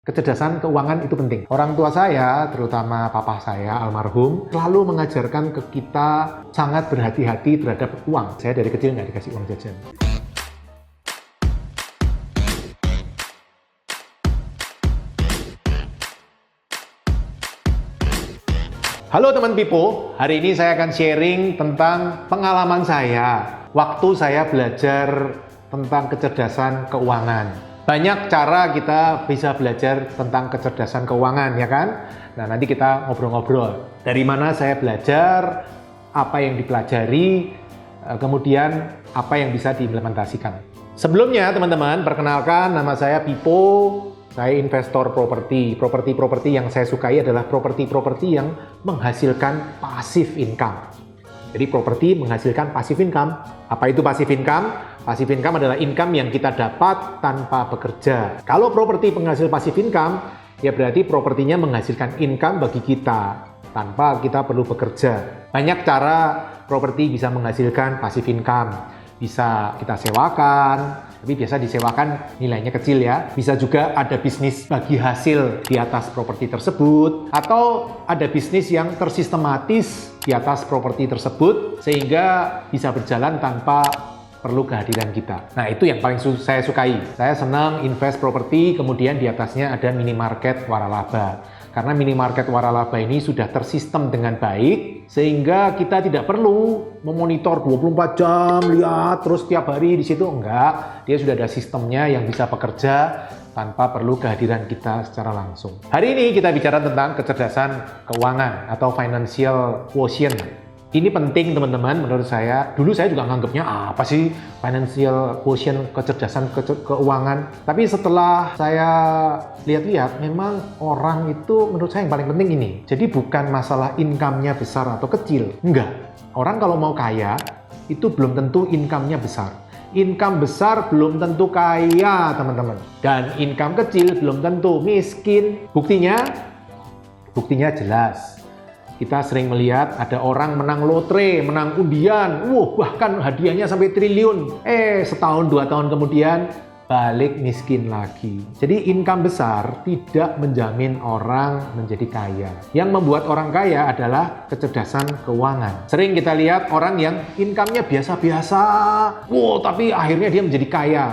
Kecerdasan keuangan itu penting. Orang tua saya, terutama papa saya almarhum, selalu mengajarkan ke kita sangat berhati-hati terhadap uang. Saya dari kecil nggak dikasih uang jajan. Halo teman Pipo, hari ini saya akan sharing tentang pengalaman saya waktu saya belajar tentang kecerdasan keuangan. Banyak cara kita bisa belajar tentang kecerdasan keuangan, ya kan? Nah, nanti kita ngobrol-ngobrol. Dari mana saya belajar, apa yang dipelajari, kemudian apa yang bisa diimplementasikan. Sebelumnya, teman-teman, perkenalkan nama saya Pipo. Saya investor properti. Properti yang saya sukai adalah properti yang menghasilkan passive income. Jadi properti menghasilkan passive income. Apa itu passive income? Passive income adalah income yang kita dapat tanpa bekerja. Kalau properti penghasil passive income, ya berarti propertinya menghasilkan income bagi kita tanpa kita perlu bekerja. Banyak cara properti bisa menghasilkan passive income. Bisa kita sewakan, tapi biasa disewakan nilainya kecil ya. Bisa juga ada bisnis bagi hasil di atas properti tersebut, atau ada bisnis yang tersistematis di atas properti tersebut sehingga bisa berjalan tanpa perlu kehadiran kita. Nah, itu yang paling saya sukai. Saya senang invest properti, kemudian di atasnya ada minimarket waralaba. Karena minimarket waralaba ini sudah tersistem dengan baik, sehingga kita tidak perlu memonitor 24 jam, lihat terus tiap hari di situ. Enggak, dia sudah ada sistemnya yang bisa bekerja tanpa perlu kehadiran kita secara langsung. Hari ini kita bicara tentang kecerdasan keuangan atau financial quotient. Ini penting teman-teman menurut saya. Dulu saya juga nganggapnya apa sih financial quotient, kecerdasan keuangan. Tapi setelah saya lihat-lihat, memang orang itu menurut saya yang paling penting ini. Jadi bukan masalah income-nya besar atau kecil. Enggak. Orang kalau mau kaya, itu belum tentu income-nya besar. Income besar belum tentu kaya teman-teman. Dan income kecil belum tentu miskin. Buktinya jelas. Kita sering melihat ada orang menang lotre, menang undian, bahkan hadiahnya sampai triliun. Setahun 2 tahun kemudian balik miskin lagi. Jadi income besar tidak menjamin orang menjadi kaya. Yang membuat orang kaya adalah kecerdasan keuangan. Sering kita lihat orang yang income-nya biasa-biasa, tapi akhirnya dia menjadi kaya.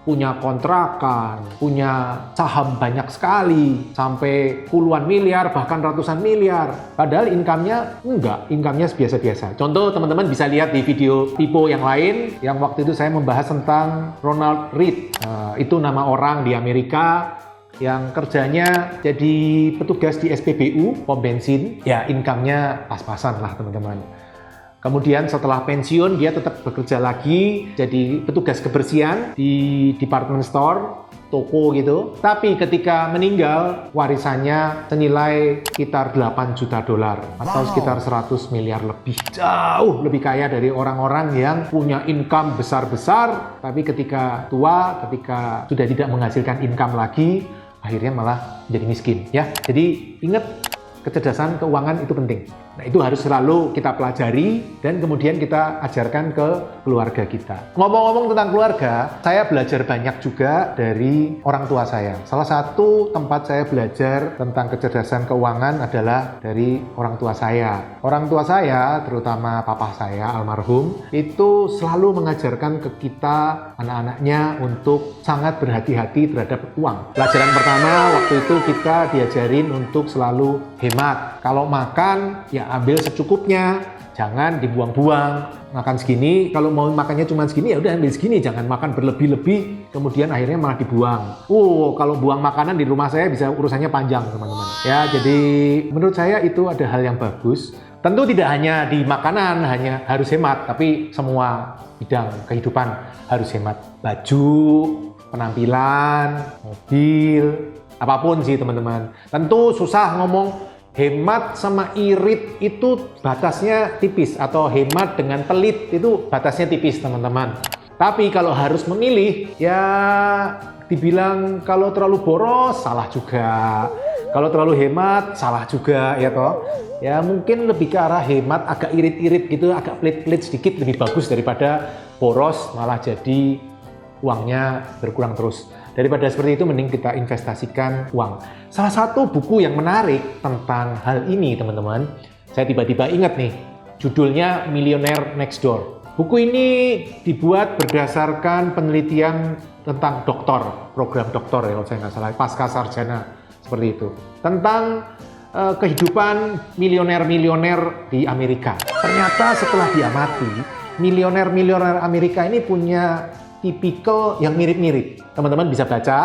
Punya kontrakan, punya saham banyak sekali, sampai puluhan miliar, bahkan ratusan miliar. Padahal income-nya enggak, income-nya biasa-biasa. Contoh teman-teman bisa lihat di video Pipo yang lain, yang waktu itu saya membahas tentang Ronald Read. Itu nama orang di Amerika yang kerjanya jadi petugas di SPBU, pom bensin. Ya, income-nya pas-pasan lah teman-teman. Kemudian setelah pensiun dia tetap bekerja lagi jadi petugas kebersihan di department store, toko gitu. Tapi ketika meninggal warisannya senilai sekitar 8 juta dolar atau sekitar 100 miliar lebih. Jauh lebih kaya dari orang-orang yang punya income besar-besar tapi ketika tua, ketika sudah tidak menghasilkan income lagi, akhirnya malah jadi miskin ya. Jadi ingat, kecerdasan keuangan itu penting. Nah, itu harus selalu kita pelajari dan kemudian kita ajarkan ke keluarga kita. Ngomong-ngomong tentang keluarga, saya belajar banyak juga dari orang tua saya. Salah satu tempat saya belajar tentang kecerdasan keuangan adalah dari orang tua saya. Orang tua saya, terutama papa saya almarhum, itu selalu mengajarkan ke kita, anak-anaknya, untuk sangat berhati-hati terhadap uang. Pelajaran pertama waktu itu kita diajarin untuk selalu hemat. Kalau makan, ya ambil secukupnya, jangan dibuang-buang. Makan segini, kalau mau makannya cuma segini, ya udah ambil segini, jangan makan berlebih-lebih, kemudian akhirnya malah dibuang. Kalau buang makanan di rumah saya bisa urusannya panjang, teman-teman. Ya, jadi menurut saya itu ada hal yang bagus. Tentu tidak hanya di makanan, hanya harus hemat, tapi semua bidang kehidupan harus hemat. Baju, penampilan, mobil, apapun sih, teman-teman. Tentu susah ngomong hemat sama irit itu batasnya tipis, atau hemat dengan pelit itu batasnya tipis teman-teman. Tapi kalau harus memilih, ya dibilang kalau terlalu boros salah juga, kalau terlalu hemat salah juga ya toh. Ya mungkin lebih ke arah hemat, agak irit-irit gitu, agak pelit-pelit sedikit lebih bagus daripada boros malah jadi uangnya berkurang terus. Daripada seperti itu, mending kita investasikan uang. Salah satu buku yang menarik tentang hal ini, teman-teman, saya tiba-tiba ingat nih, judulnya Millionaire Next Door. Buku ini dibuat berdasarkan penelitian tentang doktor, program doktor ya kalau saya nggak salah, pasca sarjana seperti itu. Tentang kehidupan milioner-milioner di Amerika. Ternyata setelah diamati, milioner-milioner Amerika ini punya tipikal yang mirip-mirip. Teman-teman bisa baca,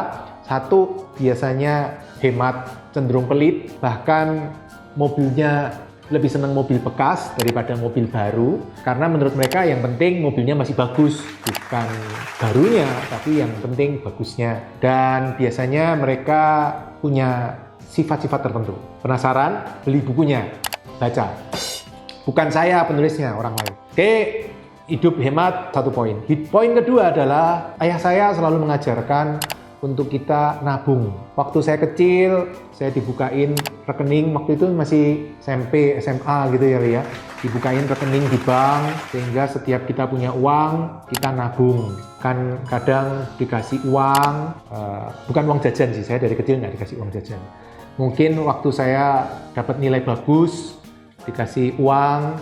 satu biasanya hemat, cenderung pelit, bahkan mobilnya lebih senang mobil bekas daripada mobil baru, karena menurut mereka yang penting mobilnya masih bagus, bukan barunya, tapi yang penting bagusnya. Dan biasanya mereka punya sifat-sifat tertentu. Penasaran? Beli bukunya, baca. Bukan saya penulisnya, orang lain. Oke, hidup hemat, 1 poin. Poin kedua adalah ayah saya selalu mengajarkan untuk kita nabung. Waktu saya kecil, saya dibukain rekening, waktu itu masih SMP, SMA gitu ya. Dibukain rekening di bank, sehingga setiap kita punya uang, kita nabung. Kan kadang dikasih uang, bukan uang jajan sih, saya dari kecil nggak dikasih uang jajan. Mungkin waktu saya dapat nilai bagus, dikasih uang,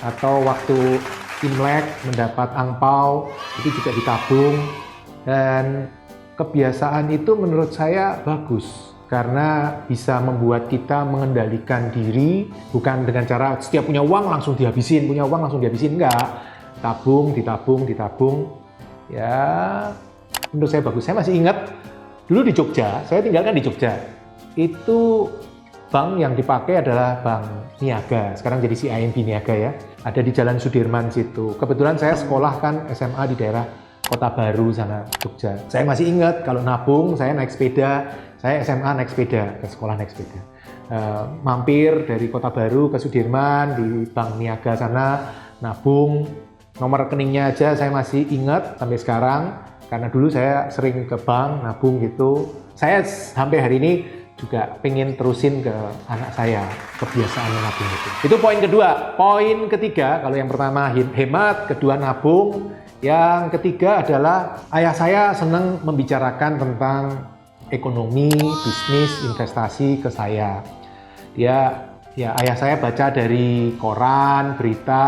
atau waktu Imlek mendapat angpau, itu juga ditabung. Dan kebiasaan itu menurut saya bagus, karena bisa membuat kita mengendalikan diri, bukan dengan cara setiap punya uang langsung dihabisin, enggak. Tabung, ditabung. Ya, menurut saya bagus. Saya masih ingat, dulu di Jogja, saya tinggalkan di Jogja, itu bank yang dipakai adalah Bank Niaga, sekarang jadi CIMB Niaga ya. Ada di Jalan Sudirman situ. Kebetulan saya sekolah kan SMA di daerah Kota Baru sana, Jogja. Saya masih ingat kalau nabung, saya naik sepeda. Saya SMA naik sepeda, ke sekolah naik sepeda. Mampir dari Kota Baru ke Sudirman, di Bank Niaga sana, nabung. Nomor rekeningnya aja saya masih ingat sampai sekarang. Karena dulu saya sering ke bank, nabung gitu. Saya sampai hari ini juga pengen terusin ke anak saya kebiasaan menabung itu. Itu poin kedua. Poin ketiga, kalau yang pertama hemat, kedua nabung. Yang ketiga adalah ayah saya senang membicarakan tentang ekonomi, bisnis, investasi ke saya. Ayah saya baca dari koran, berita,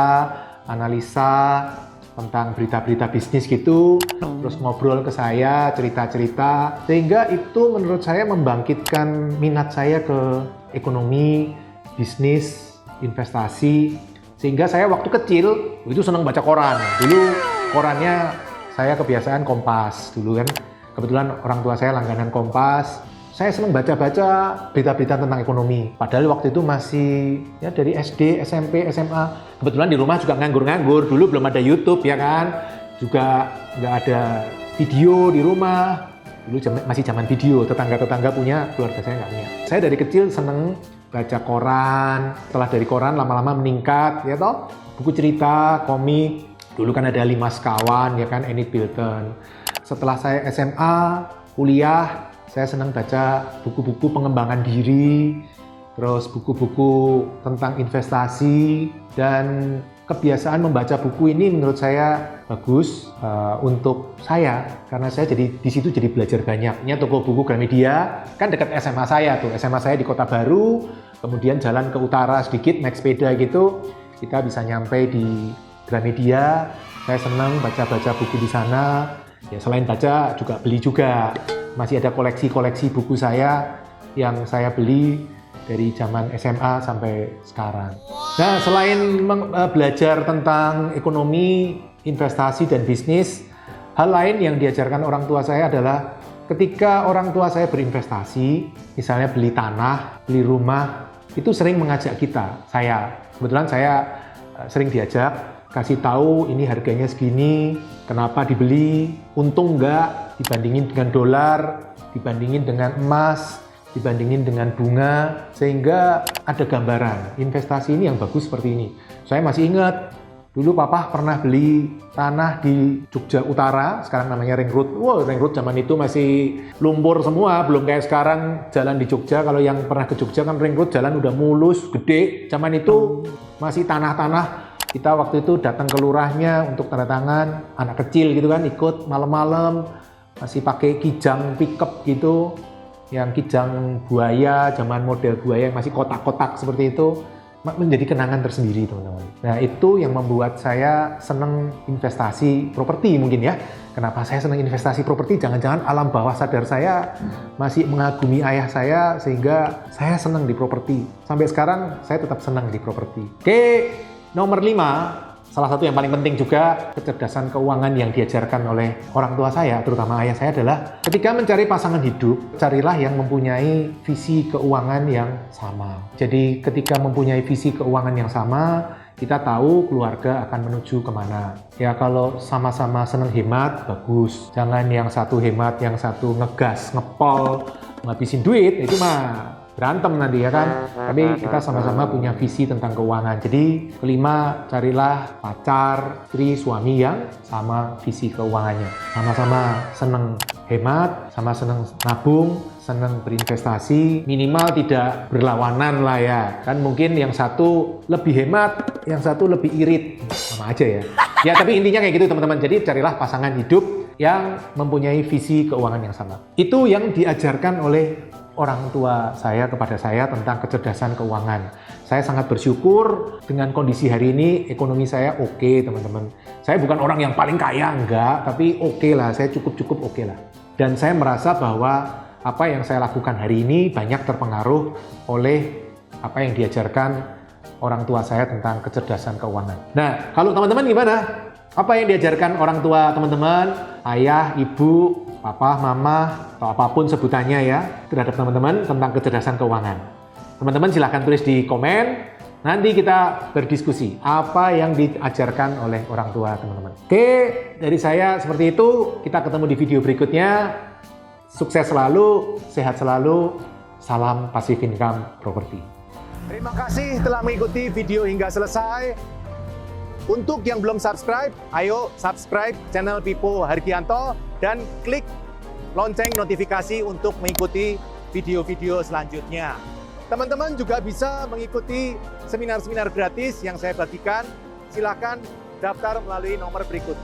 analisa tentang berita-berita bisnis gitu, terus ngobrol ke saya, cerita-cerita, sehingga itu menurut saya membangkitkan minat saya ke ekonomi, bisnis, investasi, sehingga saya waktu kecil itu senang baca koran. Dulu korannya saya kebiasaan Kompas dulu kan, kebetulan orang tua saya langganan Kompas. Saya senang baca-baca berita-berita tentang ekonomi. Padahal waktu itu masih ya dari SD, SMP, SMA. Kebetulan di rumah juga nganggur-nganggur. Dulu belum ada YouTube ya kan. Juga nggak ada video di rumah. Dulu masih zaman video. Tetangga-tetangga punya, keluarga saya nggak punya. Saya dari kecil senang baca koran. Setelah dari koran lama-lama meningkat, ya toh. Buku cerita, komik. Dulu kan ada 5 sekawan ya kan, Enid Bilton. Setelah saya SMA, kuliah, saya senang baca buku-buku pengembangan diri, terus buku-buku tentang investasi, dan kebiasaan membaca buku ini menurut saya bagus untuk saya, karena saya di situ jadi belajar banyak. Ini toko buku Gramedia, kan dekat SMA saya tuh, SMA saya di Kota Baru, kemudian jalan ke utara sedikit, naik sepeda gitu, kita bisa nyampe di Gramedia. Saya senang baca-baca buku di sana, ya selain baca juga beli juga. Masih ada koleksi-koleksi buku saya yang saya beli dari zaman SMA sampai sekarang. Nah, selain belajar tentang ekonomi, investasi, dan bisnis, hal lain yang diajarkan orang tua saya adalah ketika orang tua saya berinvestasi, misalnya beli tanah, beli rumah, itu sering mengajak saya. Kebetulan saya sering diajak, kasih tahu ini harganya segini, kenapa dibeli, untung nggak dibandingin dengan dolar, dibandingin dengan emas, dibandingin dengan bunga, sehingga ada gambaran investasi ini yang bagus seperti ini. Saya masih ingat dulu papa pernah beli tanah di Jogja Utara, sekarang namanya Ring Road. Wow, Ring Road zaman itu masih lumpur semua, belum kayak sekarang jalan di Jogja. Kalau yang pernah ke Jogja kan Ring Road jalan udah mulus, gede. Zaman itu masih tanah-tanah. Kita waktu itu datang ke lurahnya untuk tanda tangan, anak kecil gitu kan, ikut malam-malam, masih pakai kijang pickup gitu, yang kijang buaya, zaman model buaya yang masih kotak-kotak seperti itu, menjadi kenangan tersendiri teman-teman. Nah itu yang membuat saya senang investasi properti mungkin ya. Kenapa saya senang investasi properti? Jangan-jangan alam bawah sadar saya masih mengagumi ayah saya sehingga saya senang di properti. Sampai sekarang saya tetap senang di properti. Oke, nomor 5. Salah satu yang paling penting juga kecerdasan keuangan yang diajarkan oleh orang tua saya, terutama ayah saya adalah ketika mencari pasangan hidup, carilah yang mempunyai visi keuangan yang sama. Jadi ketika mempunyai visi keuangan yang sama, kita tahu keluarga akan menuju kemana. Ya kalau sama-sama senang hemat, bagus. Jangan yang satu hemat, yang satu ngegas, ngepol, ngabisin duit, itu mah berantem nanti ya kan. Tapi kita sama-sama punya visi tentang keuangan. Jadi kelima, carilah pacar, istri, suami yang sama visi keuangannya. Sama-sama seneng hemat, sama seneng nabung, seneng berinvestasi, minimal tidak berlawanan lah ya. Kan mungkin yang satu lebih hemat, yang satu lebih irit. Sama aja ya. Ya tapi intinya kayak gitu teman-teman. Jadi carilah pasangan hidup yang mempunyai visi keuangan yang sama. Itu yang diajarkan oleh orang tua saya kepada saya tentang kecerdasan keuangan. Saya sangat bersyukur dengan kondisi hari ini, ekonomi saya oke, teman-teman. Saya bukan orang yang paling kaya, enggak, tapi oke lah, saya cukup oke lah. Dan saya merasa bahwa apa yang saya lakukan hari ini banyak terpengaruh oleh apa yang diajarkan orang tua saya tentang kecerdasan keuangan. Nah, kalau teman-teman gimana? Apa yang diajarkan orang tua teman-teman, ayah, ibu, papa, mama, atau apapun sebutannya ya, terhadap teman-teman tentang kecerdasan keuangan. Teman-teman silahkan tulis di komen, nanti kita berdiskusi apa yang diajarkan oleh orang tua teman-teman. Oke, dari saya seperti itu, kita ketemu di video berikutnya. Sukses selalu, sehat selalu, salam Passive Income Property. Terima kasih telah mengikuti video hingga selesai. Untuk yang belum subscribe, ayo subscribe channel Pipo Hargianto dan klik lonceng notifikasi untuk mengikuti video-video selanjutnya. Teman-teman juga bisa mengikuti seminar-seminar gratis yang saya bagikan. Silakan daftar melalui nomor berikut.